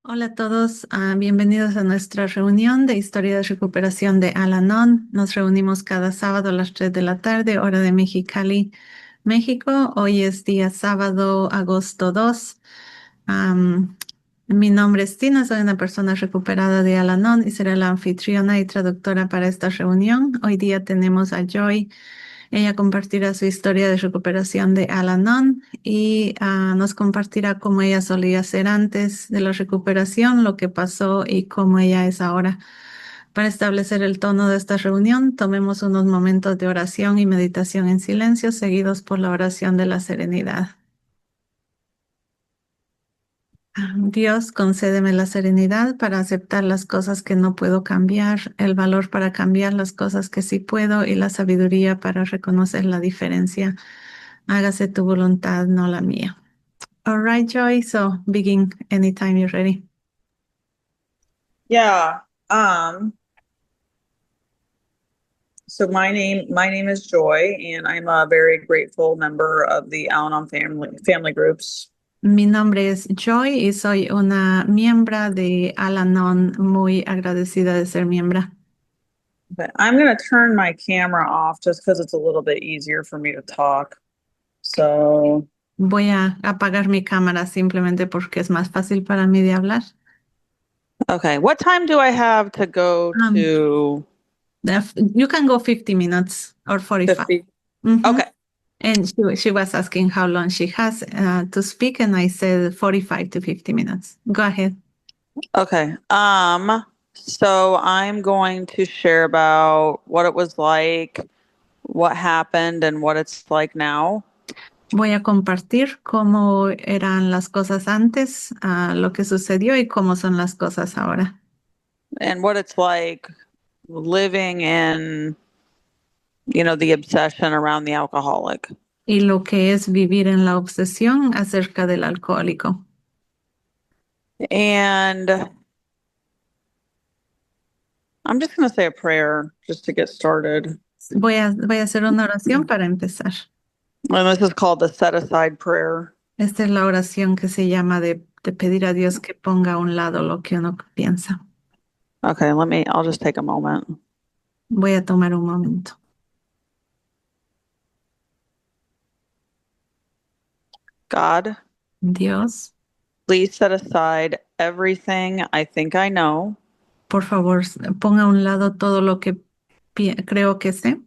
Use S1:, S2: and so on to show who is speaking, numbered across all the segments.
S1: Hola a todos, bienvenidos a nuestra reunión de Historia de Recuperación de Al-Anon. Nos reunimos cada sábado a las 3 de la tarde, hora de Mexicali, México. Hoy es día sábado, agosto 2. Am, Mi nombre es Tina, soy una persona recuperada de Al-Anon y seré la anfitriona y traductora para esta reunión. Hoy día tenemos a Joy. Ella compartirá su historia de recuperación de Al-Anon y nos compartirá cómo ella solía ser antes de la recuperación, lo que pasó y cómo ella es ahora. Para establecer el tono de esta reunión, tomemos unos momentos de oración y meditación en silencio, seguidos por la oración de la serenidad. Dios, concédeme la serenidad para aceptar las cosas que no puedo cambiar, el valor para cambiar las cosas que sí puedo y la sabiduría para reconocer la diferencia. Hágase tu voluntad, no la mía. All right, Joy, so begin anytime you're ready.
S2: Yeah. So my name is Joy, and I'm a very grateful member of the Al-Anon family groups.
S1: Mi nombre es Joy y soy una miembro de Al-Anon, muy agradecida de ser miembro.
S2: But I'm gonna turn my camera off just because it's a little bit easier for me to talk. So,
S1: Voy a apagar mi cámara simplemente porque es más fácil para mí de hablar.
S2: okay, what time do I have to go
S1: Um,
S2: to
S1: you can go 50 minutes or 45.
S2: 50?
S1: Mhm.
S2: Okay.
S1: And she was asking how long she has to speak, and I said 45 to 50 minutes. Go ahead.
S2: Okay. So I'm going to share about what it was like, what happened, and what it's like now.
S1: Voy a compartir cómo eran las cosas antes, lo que sucedió y cómo son las cosas ahora.
S2: And what it's like living in, the obsession around the alcoholic.
S1: Y lo que es vivir en la obsesión acerca del alcohólico.
S2: And I'm just going to say a prayer just to get started.
S1: Voy a hacer una oración para empezar.
S2: And this is called the set aside prayer.
S1: Esta es la oración que se llama de pedir a Dios que ponga a un lado lo que uno piensa.
S2: Okay, I'll just take a moment.
S1: Voy a tomar un momento.
S2: God,
S1: Dios,
S2: please set aside everything I think I know
S1: por favor, ponga a un lado todo lo que creo que sé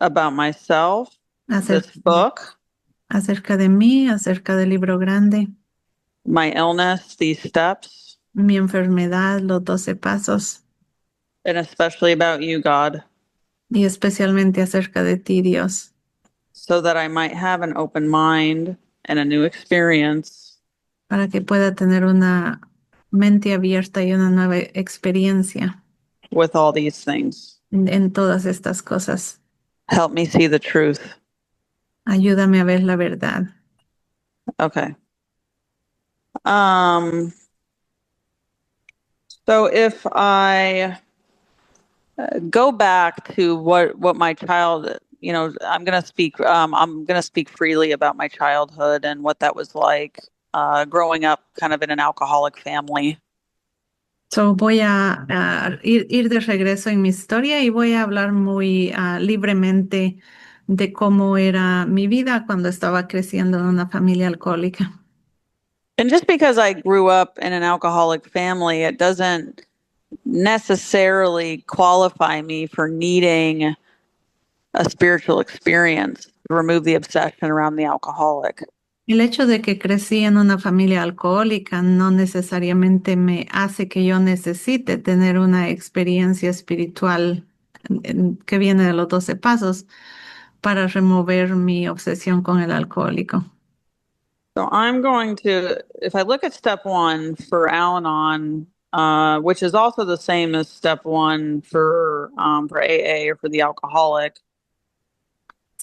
S2: about myself, this
S1: acerca,
S2: book,
S1: acerca de mí, acerca del libro grande,
S2: my illness, these steps,
S1: mi enfermedad, los 12 pasos,
S2: and especially about you, God,
S1: y especialmente acerca de ti, Dios,
S2: so that I might have an open mind and a new experience
S1: para que pueda tener una mente abierta y una nueva experiencia
S2: with all these things.
S1: en todas estas cosas.
S2: Help me see the truth.
S1: Ayúdame a ver la verdad.
S2: Okay. Um, so if I go back to what my child, I'm gonna speak freely about my childhood and what that was like growing up kind of in an alcoholic family.
S1: So voy a ir de regreso en mi historia y voy a hablar muy libremente de cómo era mi vida cuando estaba creciendo en una familia alcohólica.
S2: And just because I grew up in an alcoholic family, it doesn't necessarily qualify me for needing a spiritual experience to remove the obsession around the alcoholic.
S1: El hecho de que crecí en una familia alcohólica no necesariamente me hace que yo necesite tener una experiencia espiritual que viene de los 12 pasos para remover mi obsesión con el alcohólico.
S2: So I'm going to, if I look at step one for Al-Anon, which is also the same as step one for AA or for the alcoholic.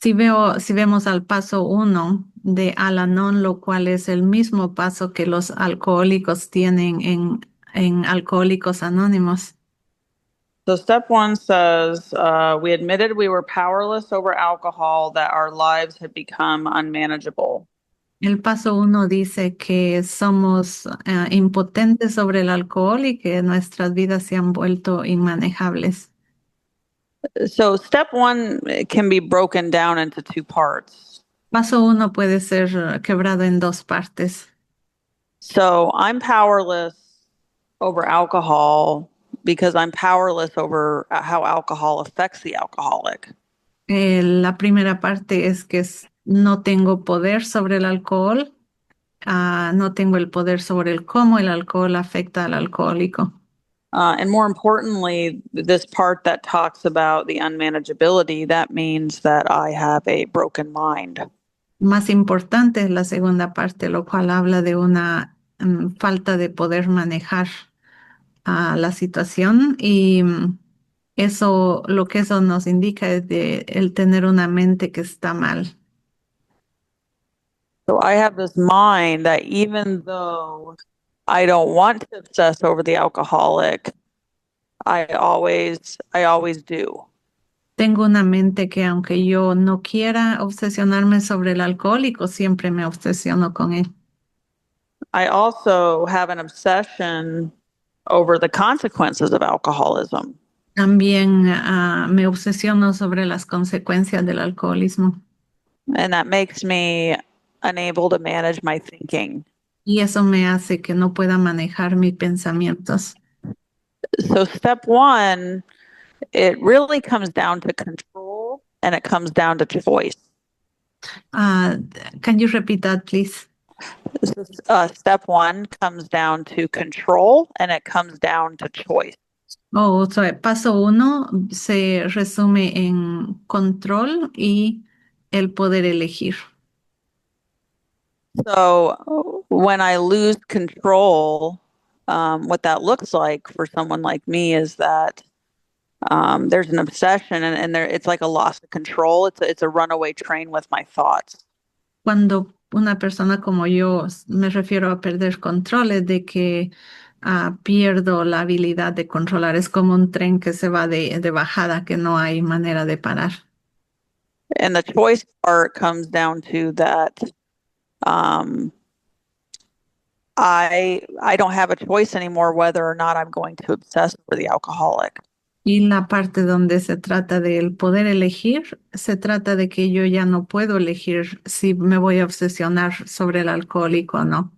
S1: Si vemos al paso 1 de Al-Anon, lo cual es el mismo paso que los alcohólicos tienen en Alcohólicos Anónimos.
S2: So step one says, we admitted we were powerless over alcohol, that our lives had become unmanageable.
S1: El paso uno dice que somos impotentes sobre el alcohol y que nuestras vidas se han vuelto inmanejables.
S2: So step one can be broken down into two parts.
S1: Paso uno puede ser quebrado en dos partes.
S2: So I'm powerless over alcohol because I'm powerless over how alcohol affects the alcoholic.
S1: La primera parte es que no tengo poder sobre el alcohol, no tengo el poder sobre el cómo el alcohol afecta al alcohólico.
S2: And more importantly, this part that talks about the unmanageability, that means that I have a broken mind.
S1: Más importante es la segunda parte, lo cual habla de una falta de poder manejar la situación y eso, lo que eso nos indica es de el tener una mente que está mal.
S2: So I have this mind that even though I don't want to obsess over the alcoholic, I always do.
S1: Tengo una mente que aunque yo no quiera obsesionarme sobre el alcohólico, siempre me obsesiono con él.
S2: I also have an obsession over the consequences of alcoholism.
S1: También me obsesiono sobre las consecuencias del alcoholismo
S2: And that makes me unable to manage my thinking.
S1: y eso me hace que no pueda manejar mis pensamientos.
S2: So, step one, it really comes down to control and it comes down to choice.
S1: Uh, can you repeat that, please?
S2: Step one comes down to control and it comes down to choice.
S1: Oh, paso uno se resume en control y el poder elegir.
S2: So, when I lose control, what that looks like for someone like me is that there's an obsession and there it's like a loss of control. It's a runaway train with my thoughts.
S1: Cuando una persona como yo, me refiero a perder controles, de que pierdo la habilidad de controlar. Es como un tren que se va de bajada, que no hay manera de parar.
S2: And the choice part comes down to that um, I don't have a choice anymore whether or not I'm going to obsess over the alcoholic.
S1: Y la parte donde se trata del poder elegir, se trata de que yo ya no puedo elegir si me voy a obsesionar sobre el alcohólico o no.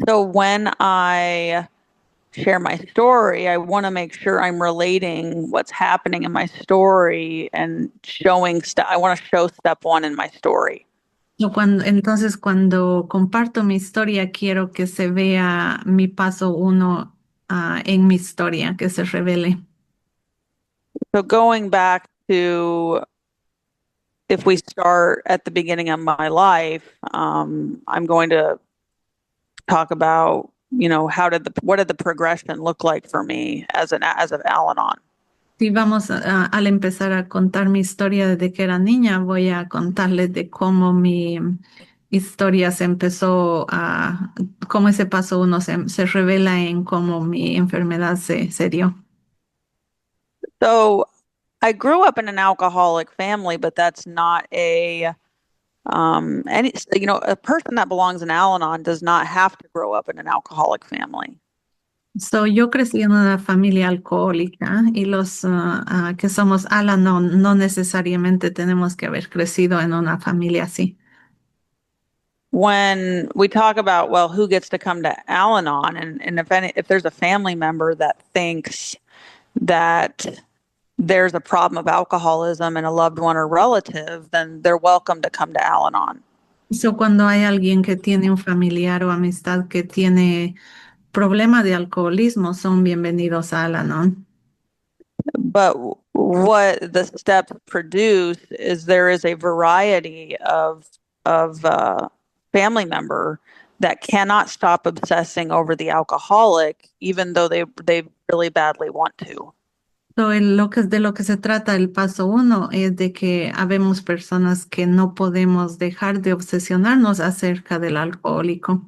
S2: So when I share my story, I want to make sure I'm relating what's happening in my story and showing I want to show step one in my story.
S1: Entonces, cuando comparto mi historia, quiero que se vea mi paso uno, en mi historia, que se revele.
S2: So going back to if we start at the beginning of my life, I'm going to talk about, what did the progression look like for me as an Al-Anon?
S1: Si vamos al empezar a contar mi historia desde que era niña, voy a contarles de cómo mi historia se empezó cómo ese paso uno se revela en cómo mi enfermedad se dio.
S2: So I grew up in an alcoholic family, but that's not a person that belongs in Al-Anon does not have to grow up in an alcoholic family.
S1: Yo crecí en una familia alcohólica y los que somos Al-Anon no necesariamente tenemos que haber crecido en una familia así.
S2: When we talk about, well, who gets to come to Al-Anon, and if there's a family member that thinks that there's a problem of alcoholism in a loved one or relative, then they're welcome to come to Al-Anon.
S1: Cuando hay alguien que tiene un familiar o amistad que tiene problema de alcoholismo, son bienvenidos a Al-Anon.
S2: But what the steps produce is there is a variety of family member that cannot stop obsessing over the alcoholic, even though they really badly want to.
S1: De lo que se trata el paso uno es de que habemos personas que no podemos dejar de obsesionarnos acerca del alcohólico.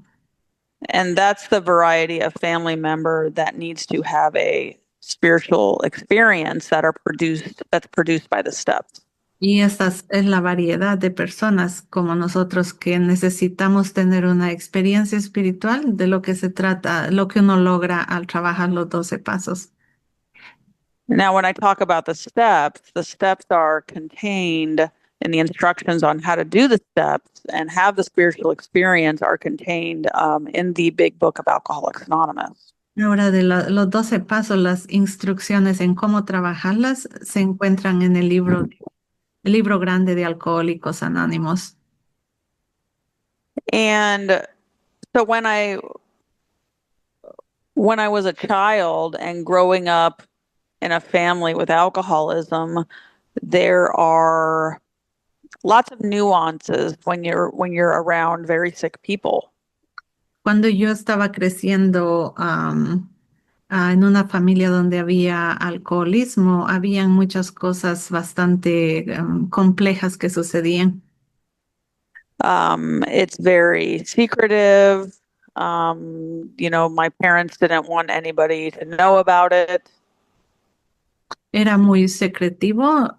S2: And that's the variety of family member that needs to have a spiritual experience that's produced by the steps.
S1: Y esta es la variedad de personas como nosotros que necesitamos tener una experiencia espiritual de lo que se trata, lo que uno logra al trabajar los 12 pasos.
S2: Now, when I talk about the steps are contained in the instructions on how to do the steps and have the spiritual experience are contained in the big book of Alcoholics Anonymous.
S1: Ahora, de los 12 pasos, las instrucciones en cómo trabajarlas se encuentran en el libro grande de Alcohólicos Anónimos.
S2: And so when I was a child and growing up in a family with alcoholism, there are lots of nuances when you're around very sick people.
S1: Cuando yo estaba creciendo en una familia donde había alcoholismo, habían muchas cosas bastante complejas que sucedían.
S2: It's very secretive. My parents didn't want anybody to know about it.
S1: Era muy secretivo.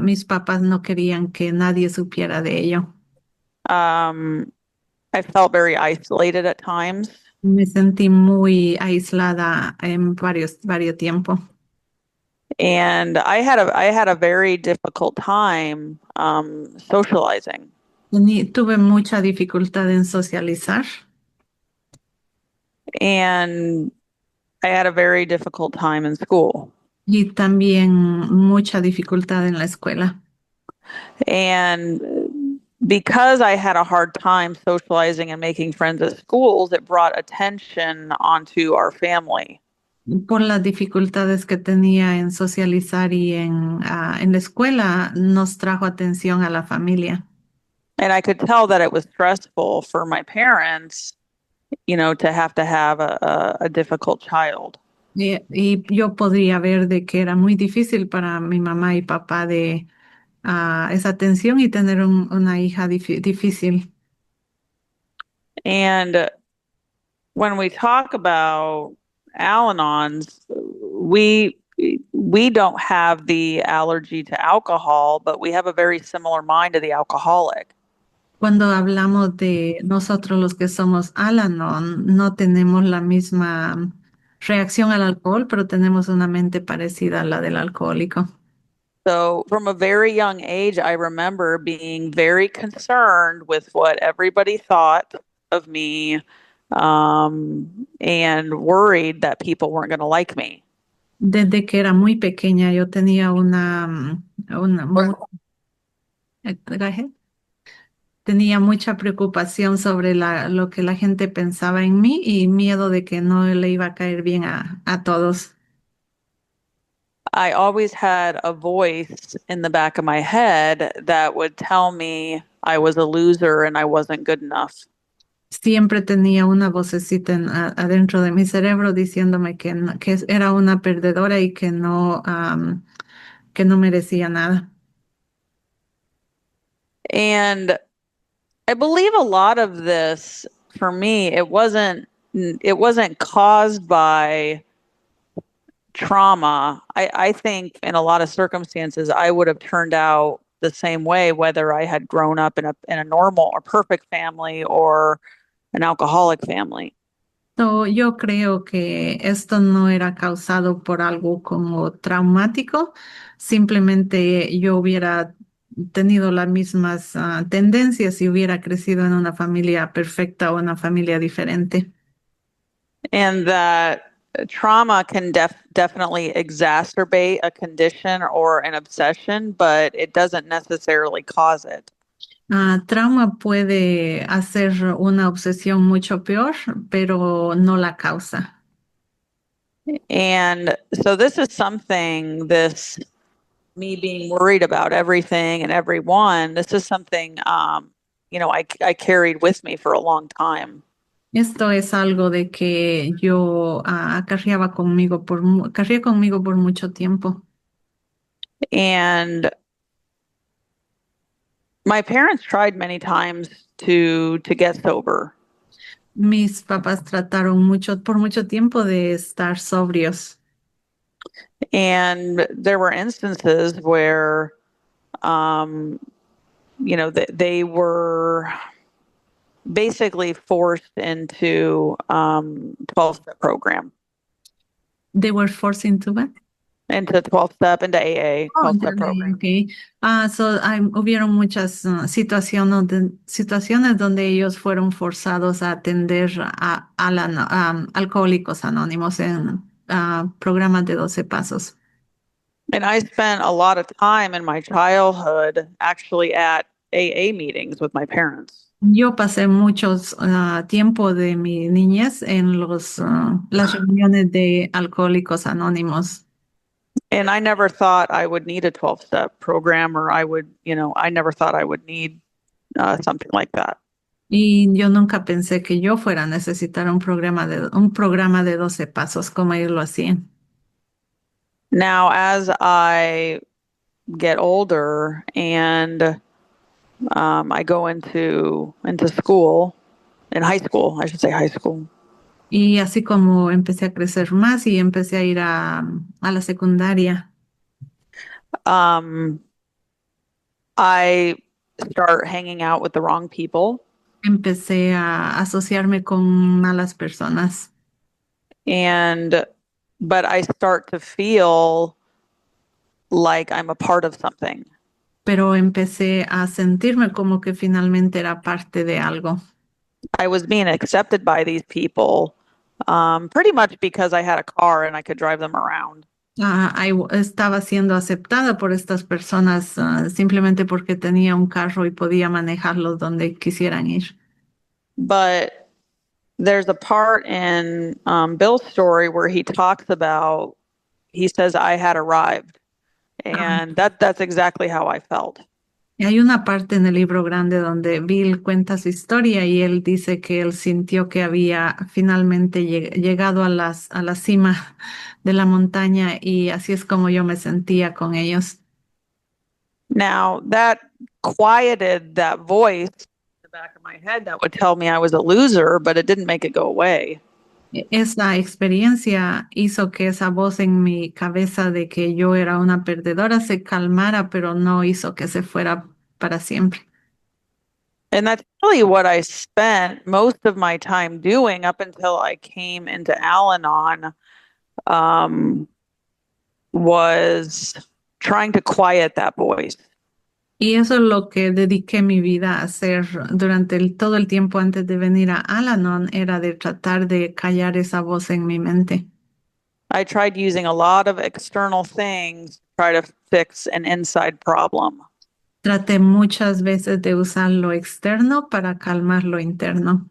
S1: Mis papás no querían que nadie supiera de ello.
S2: I felt very isolated at times.
S1: Me sentí muy aislada en varios tiempo.
S2: And I had a very difficult time socializing.
S1: Tuve mucha dificultad en socializar
S2: And I had a very difficult time in school.
S1: y también mucha dificultad en la escuela.
S2: And because I had a hard time socializing and making friends at schools, it brought attention onto our family.
S1: Por las dificultades que tenía en socializar y en la escuela, nos trajo atención a la familia.
S2: And I could tell that it was stressful for my parents, to have a difficult child.
S1: Y yo podría ver de que era muy difícil para mi mamá y papá de esa atención y tener una hija difícil.
S2: And when we talk about Al-Anons, we don't have the allergy to alcohol, but we have a very similar mind to the alcoholic.
S1: Cuando hablamos de nosotros los que somos Al-Anon, no tenemos la misma reacción al alcohol, pero tenemos una mente parecida a la del alcohólico.
S2: So from a very young age, I remember being very concerned with what everybody thought of me, and worried that people weren't going to like me.
S1: Desde que era muy pequeña, yo tenía go ahead. Tenía mucha preocupación sobre lo que la gente pensaba en mí y miedo de que no le iba a caer bien a todos.
S2: I always had a voice in the back of my head that would tell me I was a loser and I wasn't good enough.
S1: Siempre tenía una vocecita adentro de mi cerebro diciéndome que era una perdedora y que no merecía nada.
S2: And I believe a lot of this for me, it wasn't caused by trauma. I think in a lot of circumstances I would have turned out the same way, whether I had grown up in a normal or perfect family or an alcoholic family.
S1: Yo creo que esto no era causado por algo como traumático, simplemente yo hubiera tenido las mismas tendencias si hubiera crecido en una familia perfecta o una familia diferente.
S2: And that trauma can definitely exacerbate a condition or an obsession, but it doesn't necessarily cause it.
S1: Trauma puede hacer una obsesión mucho peor, pero no la causa.
S2: And so this is something, this me being worried about everything and everyone, this is something, I carried with me for a long time.
S1: Esto es algo de que yo cargué conmigo por mucho tiempo.
S2: And my parents tried many times to get sober.
S1: Mis papás trataron por mucho tiempo de estar sobrios.
S2: And there were instances where They were basically forced into 12-step program,
S1: They were forced into what?
S2: into 12-step, into AA,
S1: Oh,
S2: 12-step
S1: ya leí,
S2: program.
S1: okay. Hubieron muchas situaciones donde ellos fueron forzados a atender a alcohólicos anónimos en programas de 12 pasos.
S2: And I spent a lot of time in my childhood actually at AA meetings with my parents.
S1: Yo pasé muchos tiempo de mi niñez en las reuniones de alcohólicos anónimos.
S2: And I never thought I would need a 12-step program, or I never thought I would need something like that.
S1: Y yo nunca pensé que yo fuera a necesitar un programa de 12 pasos como ellos lo hacían.
S2: Now, as I get older and I go into school, in high school, I should say high school.
S1: Y así como empecé a crecer más y empecé a ir a la secundaria,
S2: Um, I start hanging out with the wrong people,
S1: empecé a asociarme con malas personas,
S2: but I start to feel like I'm a part of something.
S1: pero empecé a sentirme como que finalmente era parte de algo.
S2: I was being accepted by these people, pretty much because I had a car and I could drive them around.
S1: Estaba siendo aceptada por estas personas simplemente porque tenía un carro y podía manejarlos donde quisieran ir.
S2: But there's a part in Bill's story where he says, I had arrived. And that's exactly how I felt.
S1: Y hay una parte en el libro grande donde Bill cuenta su historia y él dice que él sintió que había finalmente llegado a la cima de la montaña y así es como yo me sentía con ellos.
S2: Now, that quieted that voice in the back of my head that would tell me I was a loser, but it didn't make it go away.
S1: Esa experiencia hizo que esa voz en mi cabeza de que yo era una perdedora se calmara, pero no hizo que se fuera para siempre.
S2: And that's really what I spent most of my time doing up until I came into Al-Anon, was trying to quiet that voice.
S1: Y eso es lo que dediqué mi vida a hacer durante todo el tiempo antes de venir a Al-Anon, era de tratar de callar esa voz en mi mente.
S2: I tried using a lot of external things to try to fix an inside problem.
S1: Traté muchas veces de usar lo externo para calmar lo interno.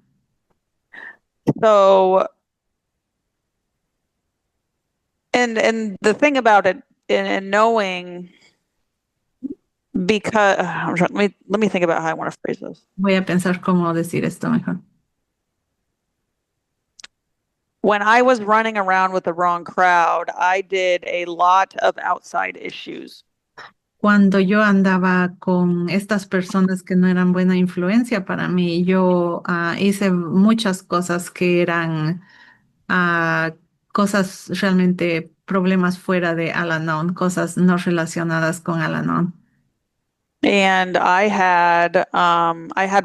S2: So, and the thing about it, and knowing, because let me think about how I want to phrase this.
S1: Voy a pensar cómo decir esto mejor.
S2: When I was running around with the wrong crowd, I did a lot of outside issues.
S1: Cuando yo andaba con estas personas que no eran buena influencia para mí, yo hice muchas cosas que eran cosas realmente problemas fuera de Al-Anon, cosas no relacionadas con Al-Anon.
S2: And I had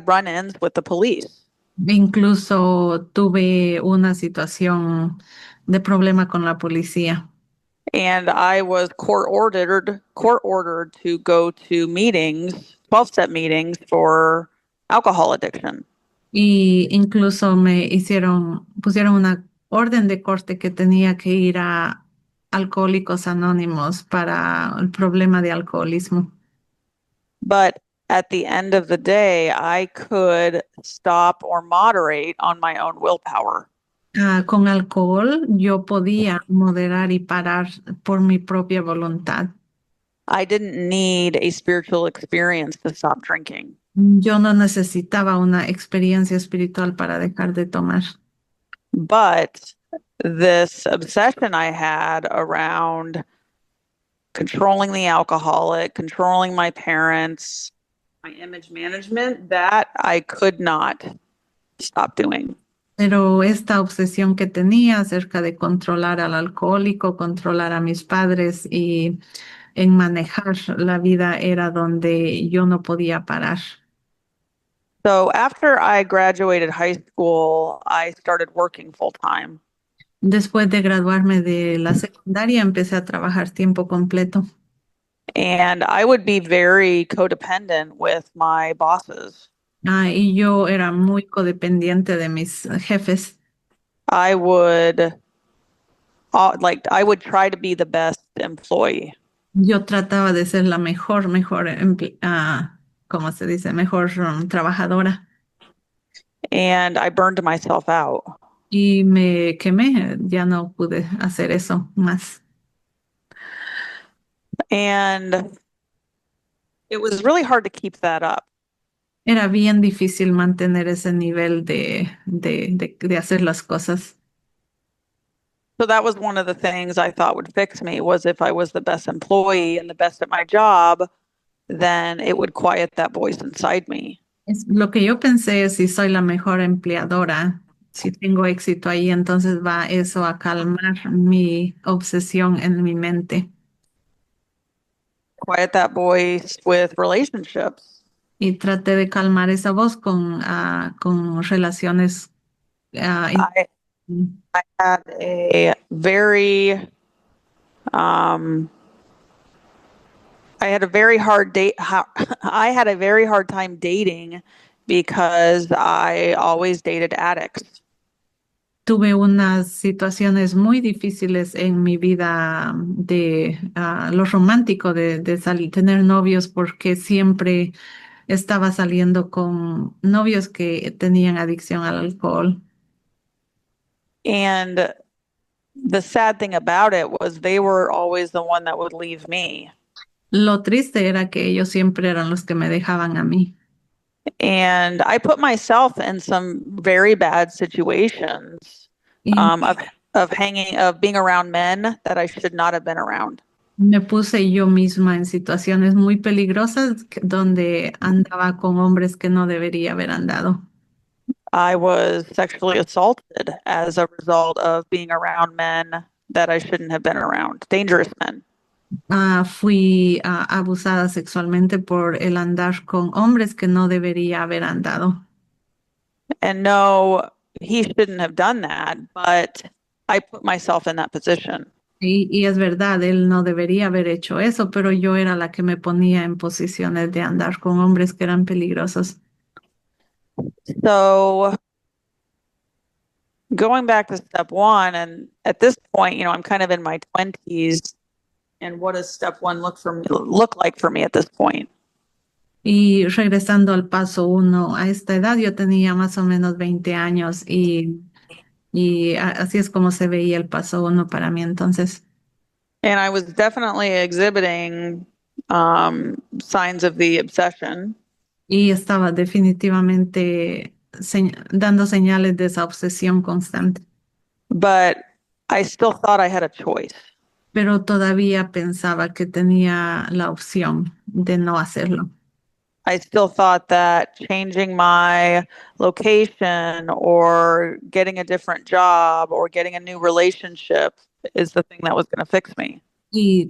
S2: run-ins with the police.
S1: Incluso tuve una situación de problema con la policía.
S2: And I was court ordered to go to meetings, 12-step meetings for alcohol addiction.
S1: Y incluso pusieron una orden de corte que tenía que ir a Alcohólicos Anónimos para el problema de alcoholismo.
S2: But at the end of the day, I could stop or moderate on my own willpower.
S1: Con alcohol yo podía moderar y parar por mi propia voluntad.
S2: I didn't need a spiritual experience to stop drinking.
S1: Yo no necesitaba una experiencia espiritual para dejar de tomar.
S2: But this obsession I had around controlling the alcoholic, controlling my parents, my image management, that I could not stop doing.
S1: Pero esta obsesión que tenía acerca de controlar al alcohólico, controlar a mis padres y en manejar la vida era donde yo no podía parar.
S2: So after I graduated high school, I started working full time.
S1: Después de graduarme de la secundaria, empecé a trabajar tiempo completo.
S2: And I would be very codependent with my bosses.
S1: Y yo era muy codependiente de mis jefes.
S2: I would I would try to be the best employee.
S1: Yo trataba de ser la mejor, ¿cómo se dice? Mejor trabajadora.
S2: And I burned myself out.
S1: Y me quemé, ya no pude hacer eso más.
S2: And it was really hard to keep that up.
S1: Era bien difícil mantener ese nivel de hacer las cosas.
S2: So that was one of the things I thought would fix me was if I was the best employee and the best at my job, then it would quiet that voice inside me.
S1: Lo que yo pensé es si soy la mejor empleadora, si tengo éxito ahí, entonces va eso a calmar mi obsesión en mi mente.
S2: Quiet that voice with relationships.
S1: Y traté de calmar esa voz con relaciones. ah,
S2: I
S1: in-
S2: had a very um I had a very hard date I had a very hard time dating because I always dated addicts.
S1: Tuve unas situaciones muy difíciles en mi vida de lo romántico, de tener novios, porque siempre estaba saliendo con novios que tenían adicción al alcohol.
S2: And the sad thing about it was they were always the one that would leave me.
S1: Lo triste era que ellos siempre eran los que me dejaban a mí.
S2: And I put myself in some very bad situations
S1: Y
S2: of being around men that I should not have been around.
S1: me puse yo misma en situaciones muy peligrosas donde andaba con hombres que no debería haber andado.
S2: I was sexually assaulted as a result of being around men that I shouldn't have been around, dangerous men.
S1: Fui abusada sexualmente por el andar con hombres que no debería haber andado.
S2: And no, he shouldn't have done that, but I put myself in that position.
S1: Y es verdad, él no debería haber hecho eso, pero yo era la que me ponía en posiciones de andar con hombres que eran peligrosos.
S2: So going back to step one, and at this point, I'm kind of in my 20s. And what does step one look like for me at this point?
S1: Y regresando al paso uno, a esta edad yo tenía más o menos 20 años y así es como se veía el paso uno para mí entonces.
S2: And I was definitely exhibiting signs of the obsession.
S1: Y estaba definitivamente dando señales de esa obsesión constante.
S2: But I still thought I had a choice.
S1: Pero todavía pensaba que tenía la opción de no hacerlo.
S2: I still thought that changing my location or getting a different job or getting a new relationship is the thing that was going to fix me.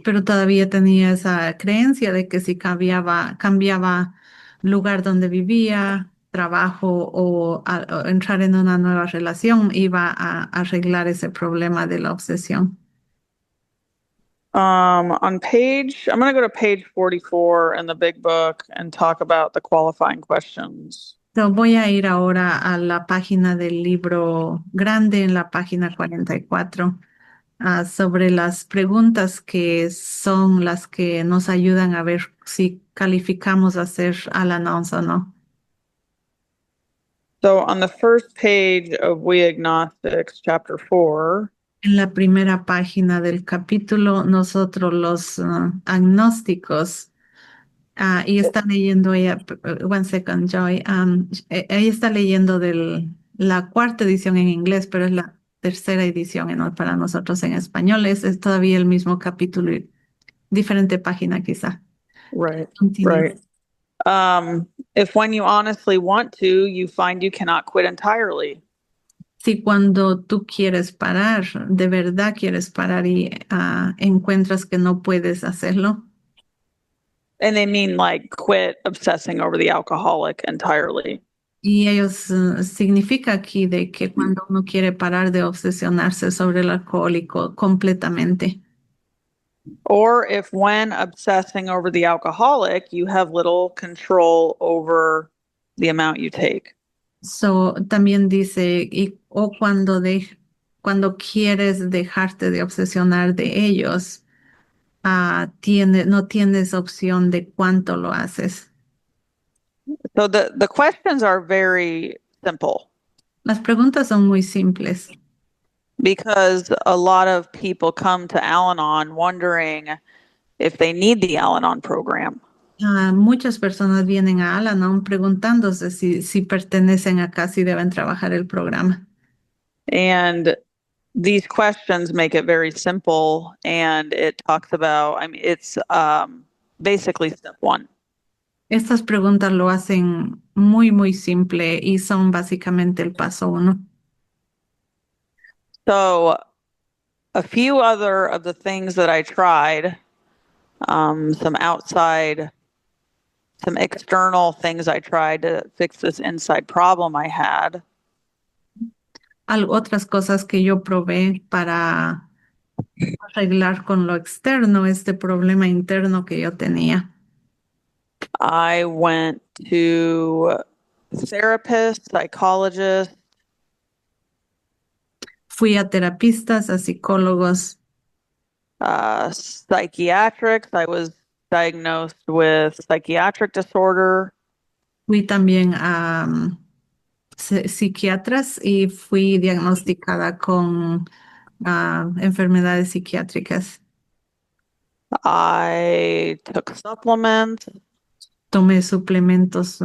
S1: Pero todavía tenía esa creencia de que si cambiaba lugar donde vivía, trabajo o entrar en una nueva relación, iba a arreglar ese problema de la obsesión.
S2: I'm going to go to page 44 in the big book and talk about the qualifying questions.
S1: Voy a ir ahora a la página del libro grande, en la página 44, sobre las preguntas que son las que nos ayudan a ver si calificamos a ser Al-Anons o no.
S2: So on the first page of We Agnostics, chapter 4,
S1: En la primera página del capítulo, nosotros los agnósticos, y está leyendo ella, one second, Joy, ella está leyendo la cuarta edición en inglés, pero es la tercera edición para nosotros en español. Es todavía el mismo capítulo, y diferente página quizá.
S2: right,
S1: Continue.
S2: right. If when you honestly want to, you find you cannot quit entirely.
S1: Si cuando tú quieres parar, de verdad quieres parar y encuentras que no puedes hacerlo.
S2: And they mean like quit obsessing over the alcoholic entirely.
S1: Y ellos significa aquí de que cuando uno quiere parar de obsesionarse sobre el alcohólico completamente.
S2: Or if when obsessing over the alcoholic, you have little control over the amount you take.
S1: So, también dice, o cuando quieres dejarte de obsesionar de ellos, no tienes opción de cuánto lo haces.
S2: So the questions are very simple
S1: Las preguntas son muy simples
S2: because a lot of people come to Al-Anon wondering if they need the Al-Anon program.
S1: Muchas personas vienen a Al-Anon preguntándose si pertenecen acá, si deben trabajar el programa.
S2: And these questions make it very simple. And it talks about, I mean, it's basically step one.
S1: Estas preguntas lo hacen muy, muy simple y son básicamente el paso uno.
S2: So a few other of the things that I tried, some external things I tried to fix this inside problem I had.
S1: Otras cosas que yo probé para arreglar con lo externo este problema interno que yo tenía.
S2: I went to therapists, psychologists,
S1: Fui a terapistas, a psicólogos,
S2: psychiatrics. I was diagnosed with psychiatric disorder.
S1: fui también a psiquiatras y fui diagnosticada con enfermedades psiquiátricas.
S2: I took supplements.
S1: Tomé suplementos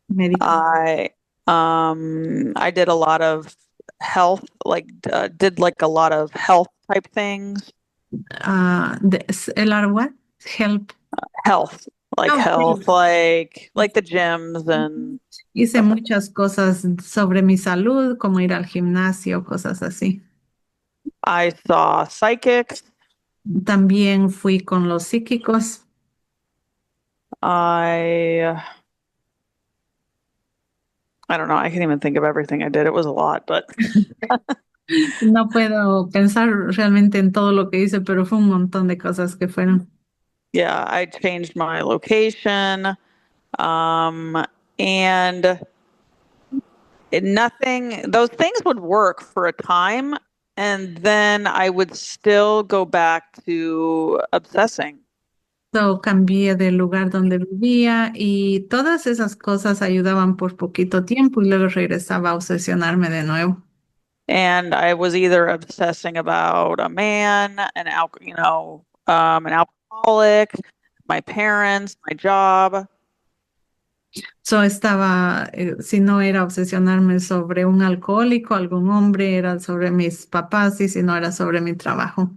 S1: médicos.
S2: I did a lot of health, did like a lot of health type things.
S1: ¿El what? Help.
S2: Health, like
S1: Oh,
S2: health,
S1: sí.
S2: like the gyms and
S1: Hice muchas cosas sobre mi salud, como ir al gimnasio, cosas así.
S2: I saw psychics.
S1: También fui con los psíquicos.
S2: I don't know. I can't even think of everything I did. It was a lot, but
S1: No puedo pensar realmente en todo lo que hice, pero fue un montón de cosas que fueron.
S2: yeah, I changed my location. And those things would work for a time, and then I would still go back to obsessing.
S1: So, cambié del lugar donde vivía y todas esas cosas ayudaban por poquito tiempo y luego regresaba a obsesionarme de nuevo.
S2: And I was either obsessing about a man, an alcoholic, my parents, my job.
S1: So, si no era obsesionarme sobre un alcohólico, algún hombre, era sobre mis papás y si no era sobre mi trabajo.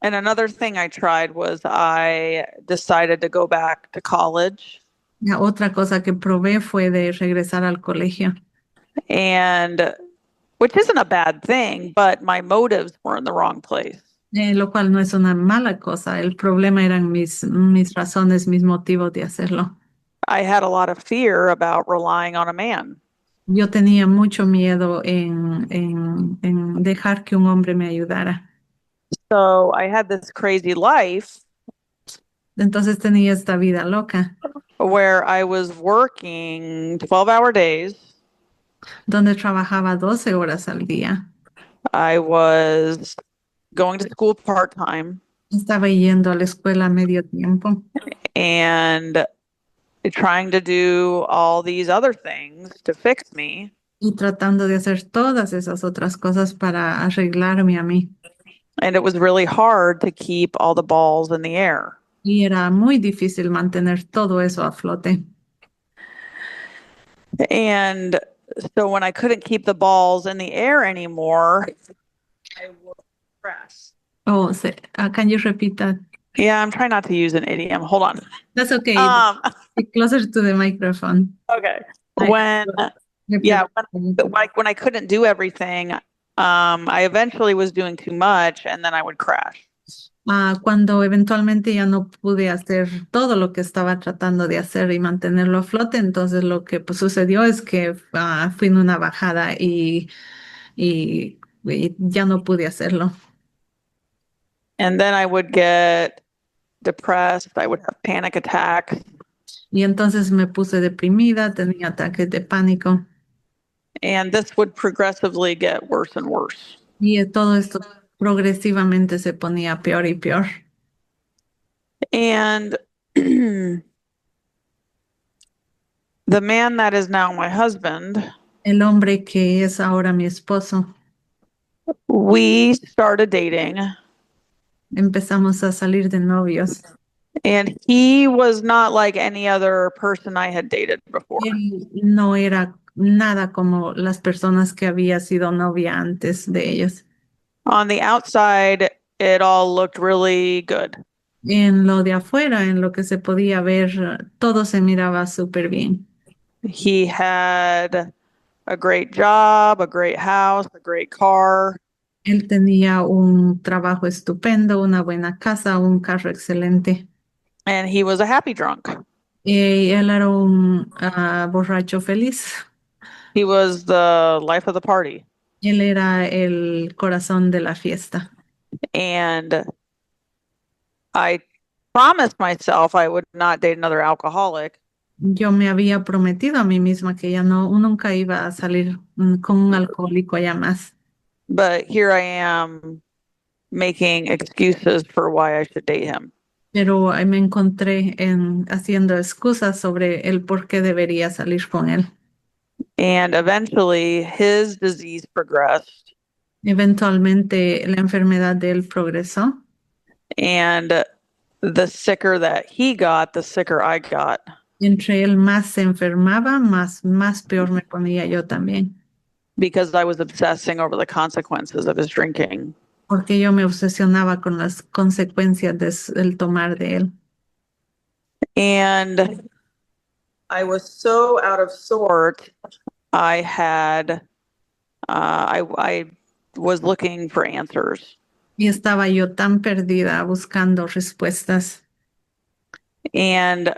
S2: And another thing I tried was I decided to go back to college.
S1: La otra cosa que probé fue de regresar al colegio.
S2: And which isn't a bad thing, but my motives were in the wrong place.
S1: Lo cual no es una mala cosa. El problema eran mis razones, mis motivos de hacerlo.
S2: I had a lot of fear about relying on a man.
S1: Yo tenía mucho miedo en dejar que un hombre me ayudara.
S2: So I had this crazy life
S1: Entonces tenía esta vida loca,
S2: where I was working 12-hour days.
S1: donde trabajaba 12 horas al día.
S2: I was going to school part-time
S1: Estaba yendo a la escuela a medio tiempo
S2: and trying to do all these other things to fix me.
S1: y tratando de hacer todas esas otras cosas para arreglarme a mí.
S2: And it was really hard to keep all the balls in the air.
S1: Y era muy difícil mantener todo eso a flote.
S2: And so when I couldn't keep the balls in the air anymore, I would crash.
S1: Oh, can you repeat that?
S2: Yeah, I'm trying not to use an idiom. Hold on.
S1: That's okay.
S2: Be
S1: closer to the microphone.
S2: Okay. When I couldn't do everything, I eventually was doing too much and then I would crash.
S1: Cuando eventualmente ya no pude hacer todo lo que estaba tratando de hacer y mantenerlo a flote, entonces lo que pues, sucedió es que fui en una bajada y ya no pude hacerlo.
S2: And then I would get depressed. I would have panic attacks.
S1: Y entonces me puse deprimida, tenía ataques de pánico
S2: And this would progressively get worse and worse.
S1: y todo esto progresivamente se ponía peor y peor.
S2: And the man that is now my husband,
S1: El hombre que es ahora mi esposo,
S2: we started dating,
S1: empezamos a salir de novios.
S2: and he was not like any other person I had dated before.
S1: Él no era nada como las personas que había sido novia antes de ellos.
S2: On the outside, it all looked really good.
S1: En lo de afuera, en lo que se podía ver, todo se miraba súper bien.
S2: He had a great job, a great house, a great car.
S1: Él tenía un trabajo estupendo, una buena casa, un carro excelente.
S2: And he was a happy drunk.
S1: Y él era un borracho feliz.
S2: He was the life of the party.
S1: Él era el corazón de la fiesta.
S2: And I promised myself I would not date another alcoholic.
S1: Yo me había prometido a mí misma que ya no, nunca iba a salir con un alcohólico ya más.
S2: But here I am making excuses for why I should date him.
S1: Pero ahí me encontré haciendo excusas sobre el por qué debería salir con él.
S2: And eventually his disease progressed.
S1: Eventualmente la enfermedad de él progresó.
S2: And the sicker that he got, the sicker I got.
S1: Entre él más se enfermaba, más peor me ponía yo también.
S2: Because I was obsessing over the consequences of his drinking.
S1: Porque yo me obsesionaba con las consecuencias del tomar de él.
S2: And I was so out of sort. I had, I was looking for answers.
S1: Y estaba yo tan perdida buscando respuestas.
S2: And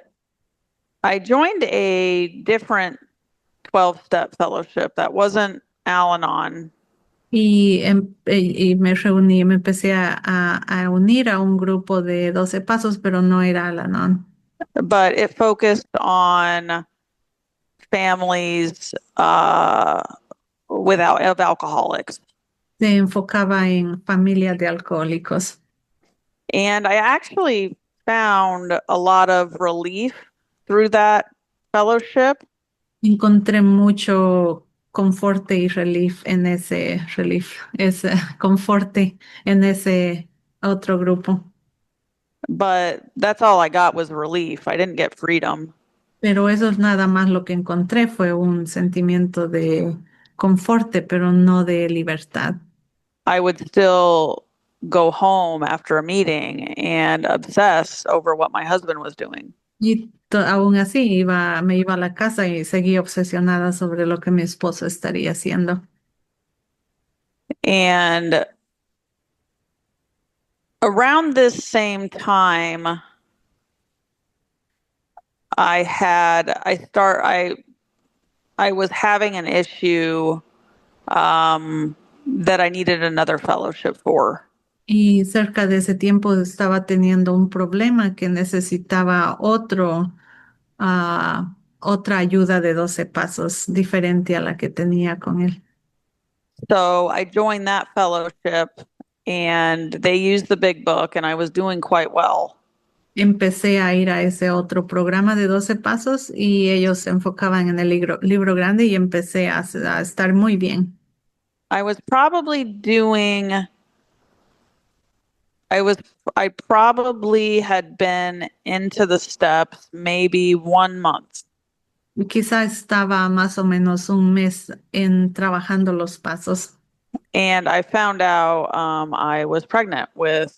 S2: I joined a different 12-step fellowship that wasn't Al-Anon.
S1: Y me reuní, me empecé a unir a un grupo de 12 pasos, pero no era Al-Anon.
S2: But it focused on families of alcoholics.
S1: Se enfocaba en familias de alcohólicos.
S2: And I actually found a lot of relief through that fellowship.
S1: Encontré mucho conforte y ese conforte en ese otro grupo.
S2: But that's all I got was relief. I didn't get freedom.
S1: Pero eso es nada más lo que encontré, fue un sentimiento de conforte, pero no de libertad.
S2: I would still go home after a meeting and obsess over what my husband was doing.
S1: Y aún así me iba a la casa y seguía obsesionada sobre lo que mi esposo estaría haciendo.
S2: And around this same time, I was having an issue that I needed another fellowship for.
S1: Y cerca de ese tiempo estaba teniendo un problema que necesitaba otra ayuda de 12 pasos diferente a la que tenía con él.
S2: So I joined that fellowship and they used the big book and I was doing quite well.
S1: Empecé a ir a ese otro programa de 12 pasos y ellos se enfocaban en el libro grande y empecé a estar muy bien.
S2: I probably had been into the steps maybe 1 month.
S1: Quizá estaba más o menos un mes en trabajando los pasos.
S2: And I found out I was pregnant with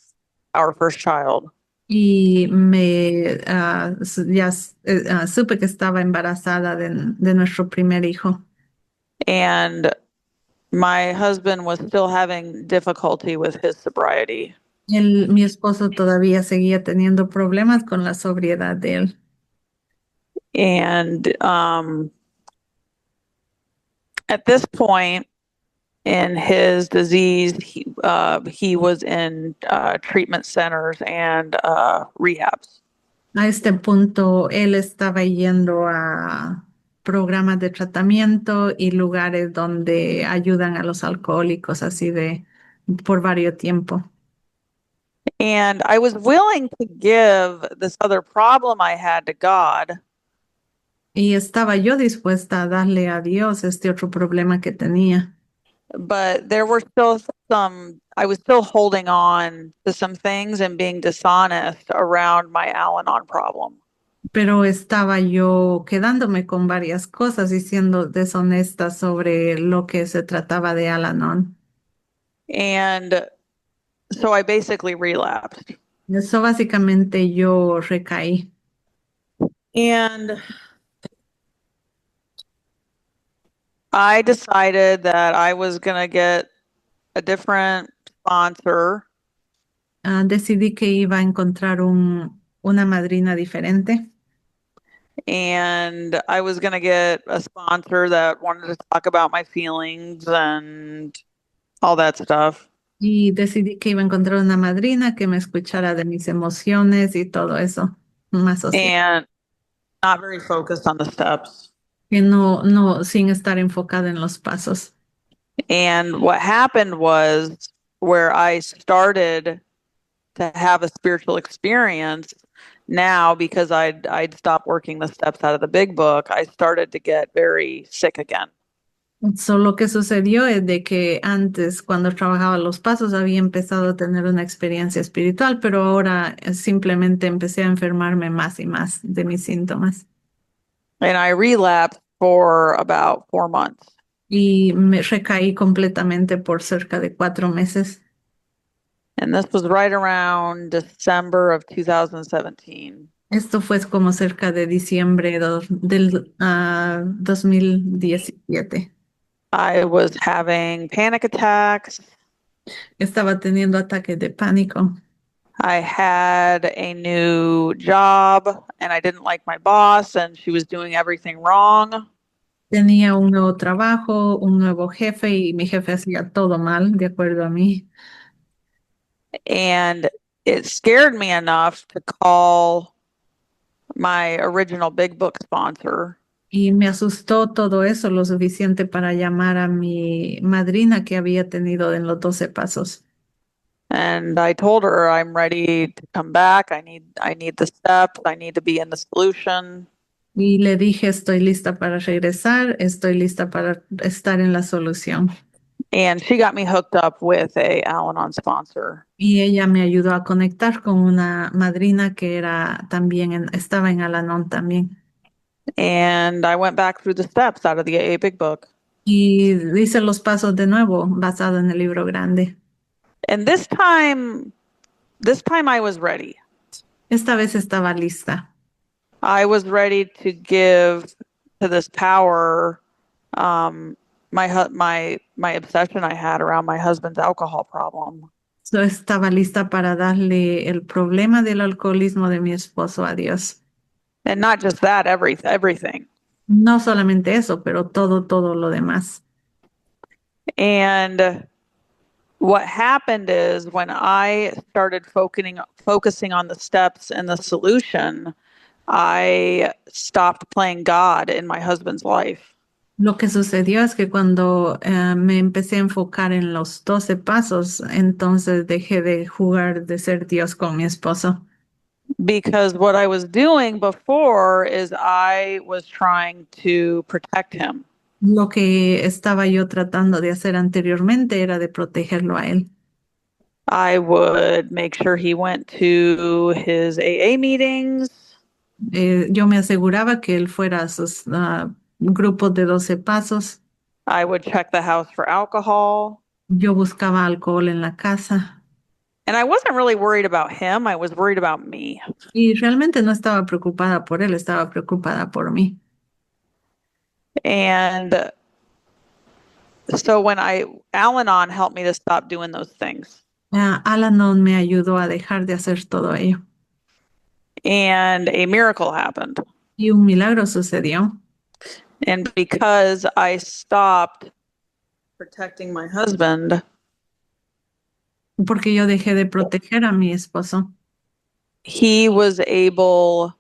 S2: our first child.
S1: Y supe que estaba embarazada de nuestro primer hijo.
S2: And my husband was still having difficulty with his sobriety.
S1: Mi esposo todavía seguía teniendo problemas con la sobriedad de él.
S2: And at this point in his disease, he was in treatment centers and rehabs.
S1: A este punto, él estaba yendo a programas de tratamiento y lugares donde ayudan a los alcohólicos, así de por varios tiempo.
S2: And I was willing to give this other problem I had to God,
S1: Y estaba yo dispuesta a darle a Dios este otro problema que tenía,
S2: but there were still I was still holding on to some things and being dishonest around my Al Anon problem.
S1: pero estaba yo quedándome con varias cosas y siendo deshonesta sobre lo que se trataba de Al-Anon.
S2: And so I basically relapsed.
S1: Eso básicamente yo recaí.
S2: And I decided that I was going to get a different sponsor.
S1: Decidí que iba a encontrar una madrina diferente.
S2: And I was going to get a sponsor that wanted to talk about my feelings and all that stuff.
S1: Y decidí que iba a encontrar una madrina que me escuchara de mis emociones y todo eso, más o menos,
S2: And not very focused on the steps.
S1: que no, sin estar enfocada en los pasos.
S2: And what happened was where I started to have a spiritual experience now, because I'd stopped working the steps out of the big book, I started to get very sick again.
S1: Lo que sucedió es de que antes, cuando trabajaba los pasos, había empezado a tener una experiencia espiritual, pero ahora simplemente empecé a enfermarme más y más de mis síntomas.
S2: And I relapsed for about 4 months.
S1: Y me recaí completamente por cerca de 4 meses.
S2: And this was right around December of 2017.
S1: Esto fue como cerca de diciembre del 2017.
S2: I was having panic attacks.
S1: Estaba teniendo ataques de pánico.
S2: I had a new job and I didn't like my boss and she was doing everything wrong.
S1: Tenía un nuevo trabajo, un nuevo jefe y mi jefe hacía todo mal, de acuerdo a mí.
S2: And it scared me enough to call my original big book sponsor.
S1: Y me asustó todo eso lo suficiente para llamar a mi madrina que había tenido en los 12 pasos.
S2: And I told her I'm ready to come back. I need the steps. I need to be in the solution.
S1: Y le dije, estoy lista para regresar, estoy lista para estar en la solución.
S2: And she got me hooked up with a Al-Anon sponsor.
S1: Y ella me ayudó a conectar con una madrina que era también estaba en Al-Anon también.
S2: And I went back through the steps out of the AA Big Book.
S1: Y hice los pasos de nuevo, basado en el libro grande.
S2: And this time I was ready.
S1: Esta vez estaba lista.
S2: I was ready to give to this power my obsession I had around my husband's alcohol problem.
S1: Yo estaba lista para darle el problema del alcoholismo de mi esposo a Dios.
S2: And not just that, everything.
S1: No solamente eso, pero todo lo demás.
S2: And what happened is when I started focusing on the steps and the solution, I stopped playing God in my husband's life.
S1: Lo que sucedió es que cuando me empecé a enfocar en los 12 pasos, entonces dejé de jugar de ser Dios con mi esposo.
S2: Because what I was doing before is I was trying to protect him.
S1: Lo que estaba yo tratando de hacer anteriormente era de protegerlo a él.
S2: I would make sure he went to his AA meetings.
S1: Yo me aseguraba que él fuera a sus grupos de 12 pasos.
S2: I would check the house for alcohol.
S1: Yo buscaba alcohol en la casa.
S2: And I wasn't really worried about him. I was worried about me.
S1: Y realmente no estaba preocupada por él, estaba preocupada por mí.
S2: And so when Al-Anon helped me to stop doing those things.
S1: Al-Anon me ayudó a dejar de hacer todo ello.
S2: And a miracle happened.
S1: Y un milagro sucedió.
S2: And because I stopped protecting my husband,
S1: Porque yo dejé de proteger a mi esposo.
S2: he was able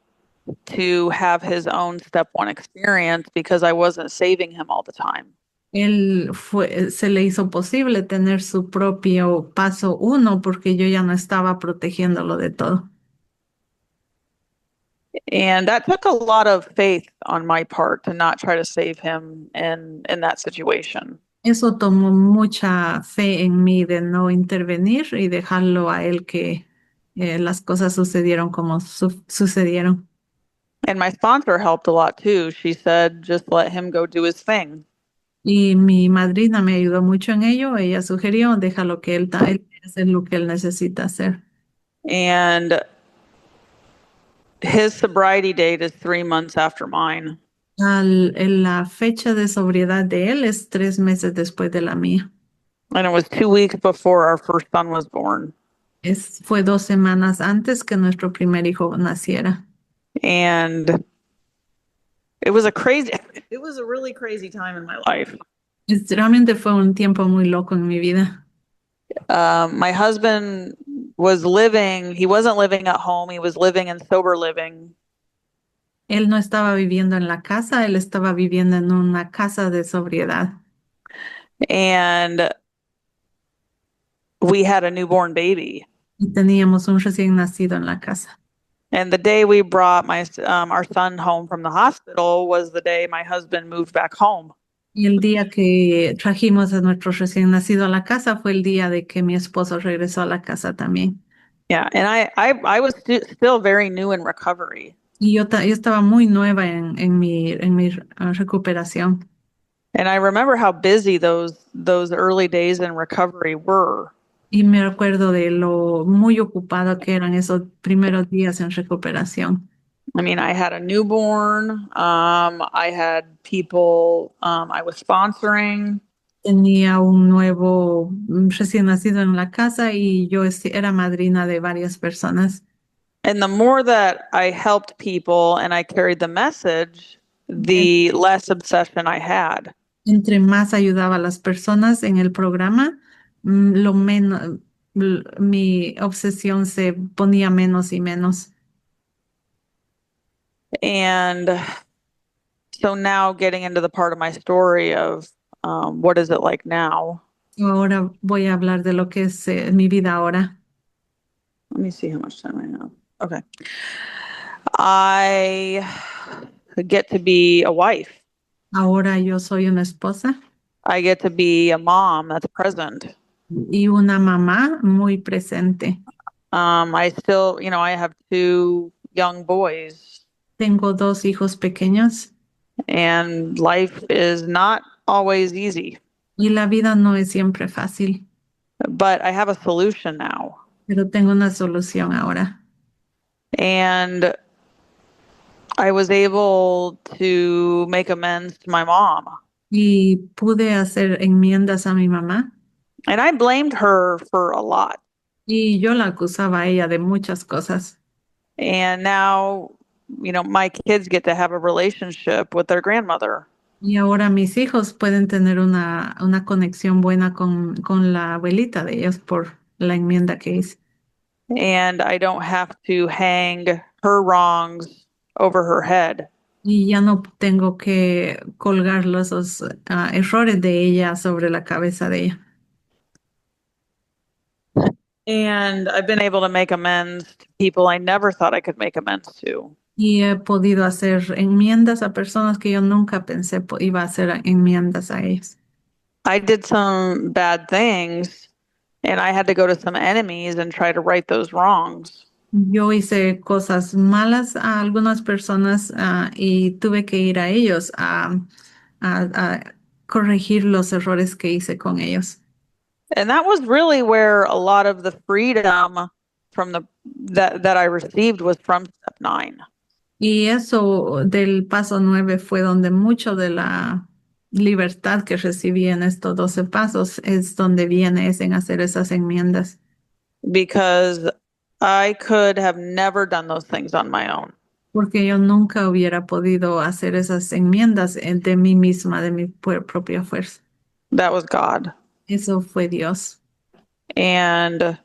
S2: to have his own step one experience because I wasn't saving him all the time.
S1: Se le hizo posible tener su propio paso uno porque yo ya no estaba protegiéndolo de todo.
S2: And that took a lot of faith on my part to not try to save him in that situation.
S1: Eso tomó mucha fe en mí de no intervenir y dejarlo a él que las cosas sucedieron como sucedieron.
S2: And my sponsor helped a lot too. She said, just let him go do his thing.
S1: Y mi madrina me ayudó mucho en ello. Ella sugirió, déjalo que él hacer lo que él necesita hacer.
S2: And his sobriety date is 3 months after mine.
S1: La fecha de sobriedad de él es 3 meses después de la mía.
S2: And it was 2 weeks before our first son was born.
S1: Fue 2 semanas antes que nuestro primer hijo naciera.
S2: And it was a really crazy time in my life.
S1: Realmente fue un tiempo muy loco en mi vida.
S2: My husband he wasn't living at home, he was living in sober living.
S1: Él no estaba viviendo en la casa, él estaba viviendo en una casa de sobriedad.
S2: And we had a newborn baby.
S1: Y teníamos un recién nacido en la casa.
S2: And the day we brought our son home from the hospital was the day my husband moved back home.
S1: Y el día que trajimos a nuestro recién nacido a la casa fue el día de que mi esposo regresó a la casa también.
S2: Yeah, and I was still very new in recovery.
S1: Y yo estaba muy nueva en mi recuperación.
S2: And I remember how busy those early days in recovery were.
S1: Y me recuerdo de lo muy ocupado que eran esos primeros días en recuperación.
S2: I mean, I had a newborn. I had people I was sponsoring.
S1: Tenía un nuevo recién nacido en la casa y yo era madrina de varias personas.
S2: And the more that I helped people and I carried the message, the less obsession I had.
S1: Entre más ayudaba a las personas en el programa, lo menos mi obsesión se ponía menos y menos.
S2: And so now getting into the part of my story of what is it like now?
S1: Ahora voy a hablar de lo que es mi vida ahora.
S2: Let me see how much time I have. Okay. I get to be a wife.
S1: Ahora yo soy una esposa
S2: I get to be a mom that's present.
S1: y una mamá muy presente.
S2: I still, I have 2 young boys.
S1: Tengo 2 hijos pequeños.
S2: And life is not always easy.
S1: Y la vida no es siempre fácil.
S2: But I have a solution now.
S1: Pero tengo una solución ahora.
S2: And I was able to make amends to my mom.
S1: Y pude hacer enmiendas a mi mamá.
S2: And I blamed her for a lot.
S1: Y yo la acusaba a ella de muchas cosas.
S2: And now, my kids get to have a relationship with their grandmother.
S1: Y ahora mis hijos pueden tener una conexión buena con la abuelita de ellos por la enmienda que hice.
S2: And I don't have to hang her wrongs over her head.
S1: Y ya no tengo que colgar esos errores de ella sobre la cabeza de ella.
S2: And I've been able to make amends to people I never thought I could make amends to.
S1: Y he podido hacer enmiendas a personas que yo nunca pensé iba a hacer enmiendas a ellos.
S2: I did some bad things and I had to go to some enemies and try to right those wrongs.
S1: Yo hice cosas malas a algunas personas y tuve que ir a ellos a corregir los errores que hice con ellos.
S2: And that was really where a lot of the freedom from that I received was from step 9.
S1: Y eso del paso 9 fue donde mucho de la libertad que recibí en estos 12 pasos es donde viene es en hacer esas enmiendas.
S2: because I could have never done those things on my own.
S1: Porque yo nunca hubiera podido hacer esas enmiendas de mí misma, de mi propia fuerza.
S2: That was God.
S1: Eso fue Dios.
S2: And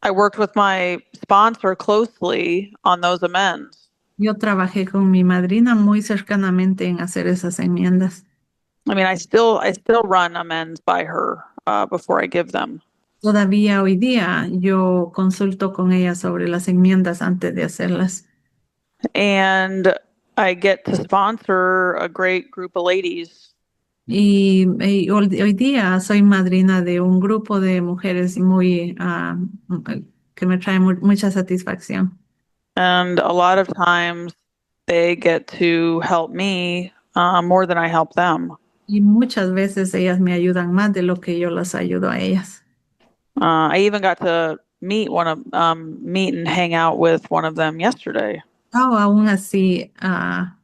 S2: I worked with my sponsor closely on those amends.
S1: Yo trabajé con mi madrina muy cercanamente en hacer esas enmiendas.
S2: I mean, I still run amends by her before I give them.
S1: Todavía hoy día yo consulto con ella sobre las enmiendas antes de hacerlas.
S2: And I get to sponsor a great group of ladies.
S1: Y hoy día soy madrina de un grupo de mujeres muy que me trae mucha satisfacción.
S2: And a lot of times they get to help me more than I help them.
S1: Y muchas veces ellas me ayudan más de lo que yo las ayudo a ellas.
S2: I even got to meet meet and hang out with one of them yesterday.
S1: Oh, aún así,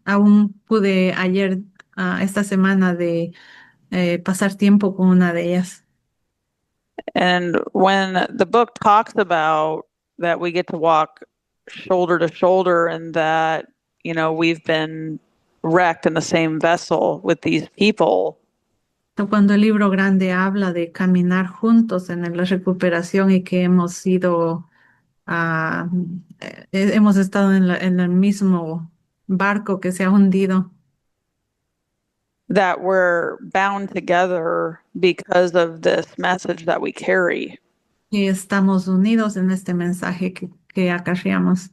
S1: aún pude ayer, esta semana, de pasar tiempo con una de ellas.
S2: And when the book talks about that we get to walk shoulder to shoulder and that, you know, we've been wrecked in the same vessel with these people,
S1: Cuando el libro grande habla de caminar juntos en la recuperación y que hemos sido, hemos estado en el mismo barco que se ha hundido,
S2: that we're bound together because of this message that we carry.
S1: que estamos unidos en este mensaje que acarreamos.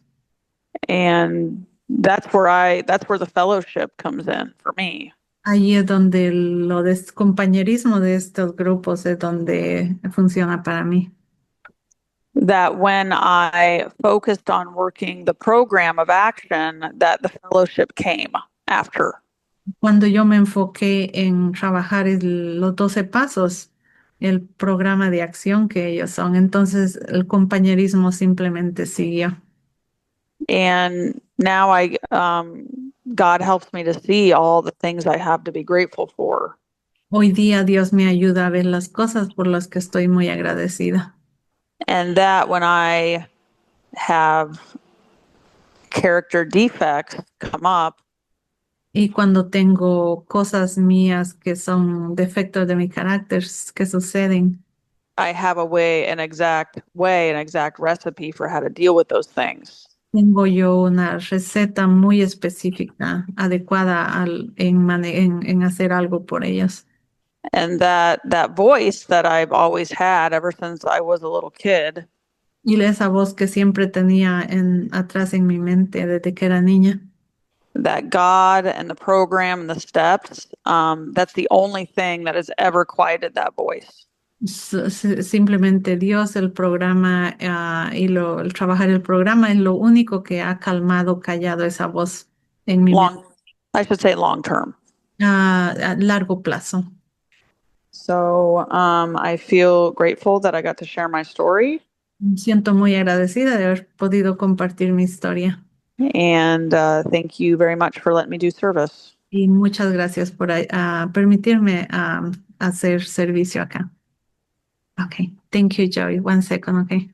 S2: And that's where the fellowship comes in for me.
S1: Ahí es donde compañerismo de estos grupos es donde funciona para mí.
S2: That when I focused on working the program of action, that the fellowship came after.
S1: Cuando yo me enfoqué en trabajar los 12 pasos, el programa de acción que ellos son, entonces el compañerismo simplemente siguió.
S2: And now God helps me to see all the things I have to be grateful for.
S1: Hoy día Dios me ayuda a ver las cosas por las que estoy muy agradecida.
S2: And that when I have character defects come up,
S1: Y cuando tengo cosas mías que son defectos de mi carácter que suceden,
S2: I have an exact recipe for how to deal with those things.
S1: tengo yo una receta muy específica, adecuada en hacer algo por ellos.
S2: And that voice that I've always had ever since I was a little kid,
S1: Y esa voz que siempre tenía atrás en mi mente desde que era niña,
S2: that God and the program and the steps, that's the only thing that has ever quieted that voice.
S1: simplemente Dios, el programa el trabajar el programa es lo único que ha calmado, callado esa voz en mi mente
S2: I should say long term.
S1: a largo plazo.
S2: So I feel grateful that I got to share my story.
S1: Me siento muy agradecida de haber podido compartir mi historia.
S2: And thank you very much for letting me do service.
S1: Y muchas gracias por permitirme hacer servicio acá. Okay, thank you, Joey. 1 second, okay.